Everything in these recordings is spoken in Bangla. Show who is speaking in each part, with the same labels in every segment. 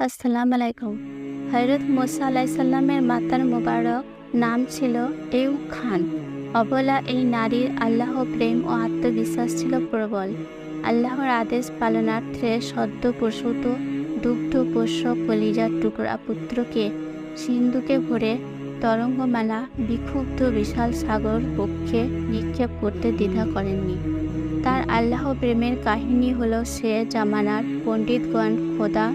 Speaker 1: আসসালামু আলাইকুম। হযরত মুসা আলাইহিস সালামের মাতার মোবারক নাম ছিল এউ খান। অবলা এই নারীর আল্লাহ প্রেম ও আত্মবিশ্বাস ছিল প্রবল। আল্লাহর আদেশ পালনার্থে সদ্য প্রসূত দুগ্ধপোষ্য কলিজার টুকরা পুত্রকে সিন্ধুকে ভরে তরঙ্গমালা বিক্ষুব্ধ বিশাল সাগর পক্ষে নিক্ষেপ করতে দ্বিধা করেননি। তার আল্লাহ প্রেমের কাহিনী হলো সে জামানার পণ্ডিতগণ খোদা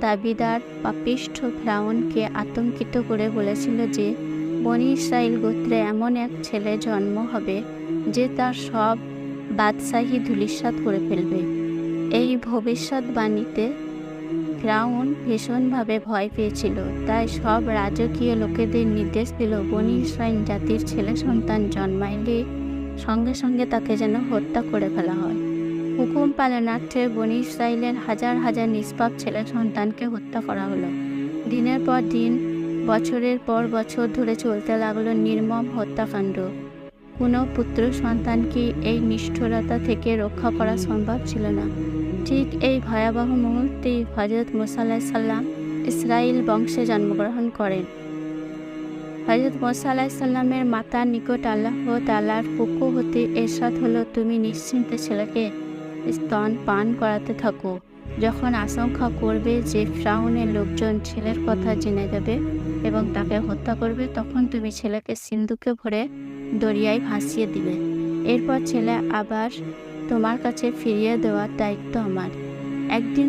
Speaker 1: দাবিদার পাপিষ্ঠ ফিরআউনকে আতঙ্কিত করে বলেছিল যে বনী ইসরাইল গোত্রে এমন এক ছেলে জন্ম হবে যে তার সব বাদশাহী ধূলিসাৎ করে ফেলবে। এই ভবিষ্যৎবাণীতে ফিরআউন ভীষণভাবে ভয় পেয়েছিল, তাই সব রাজকীয় লোকেদের নির্দেশ দিল বনী ইসরাইল জাতির ছেলে সন্তান জন্মাইলে সঙ্গে সঙ্গে তাকে যেন হত্যা করে ফেলা হয়। হুকুম পালনার্থে বনী ইসরাইলের হাজার হাজার নিষ্পাপ ছেলে সন্তানকে হত্যা করা হলো। দিনের পর দিন, বছরের পর বছর ধরে চলতে লাগলো নির্মম হত্যাকাণ্ড। কোনো পুত্র সন্তানকে এই নিষ্ঠুরতা থেকে রক্ষা করা সম্ভব ছিল না। ঠিক এই ভয়াবহ মুহূর্তেই হযরত মুসা আলাইহিস সালাম ইসরাইল বংশে জন্মগ্রহণ করেন। হযরত মুসা আলাইহিস সালামের মাতার নিকট আল্লাহ তাআলার পক্ষ হতে ইরশাদ হলো, তুমি নিশ্চিন্তে ছেলেকে স্তন পান করাতে থাকো। যখন আশঙ্কা করবে যে ফিরআউনের লোকজন ছেলের কথা জেনে যাবে এবং তাকে হত্যা করবে, তখন তুমি ছেলেকে সিন্ধুকে ভরে দরিয়ায় ভাসিয়ে দিবে। এরপর ছেলে আবার তোমার কাছে ফিরিয়ে দেওয়ার দায়িত্ব আমার। একদিন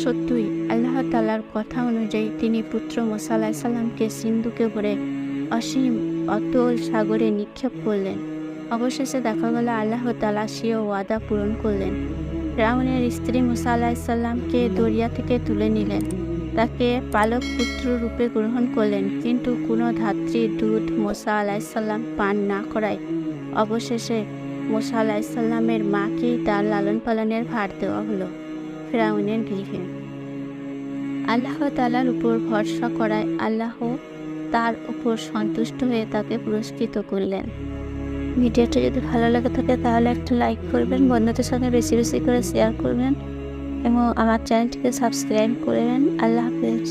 Speaker 1: সত্যই আল্লাহ তাআলার কথা অনুযায়ী তিনি পুত্র মুসা আলাইহিস সালামকে সিন্ধুকে ভরে অসীম অতল সাগরে নিক্ষেপ করলেন। অবশেষে দেখা গেল আল্লাহ তাআলা স্বীয় ওয়াদা পূরণ করলেন। ফিরআউনের স্ত্রী মুসা আলাইহিস সালামকে দরিয়া থেকে তুলে নিলেন, তাকে পালক পুত্র রূপে গ্রহণ করলেন, কিন্তু কোনো ধাত্রীর দুধ মুসা আলাইহিস সালাম পান না করায় অবশেষে মুসা আলাইহিস সালামের মাকেই তার লালন পালনের ভার দেওয়া হলো ফিরআউনের গৃহে। আল্লাহ তাআলার উপর ভরসা করায় আল্লাহ তার উপর সন্তুষ্ট হয়ে তাকে পুরস্কৃত করলেন। ভিডিওটা যদি ভালো লাগে থাকে তাহলে একটা লাইক করবেন, বন্ধুদের সঙ্গে বেশি বেশি করে শেয়ার করবেন এবং আমার চ্যানেলটিকে সাবস্ক্রাইব করবেন। আল্লাহ হাফেজ।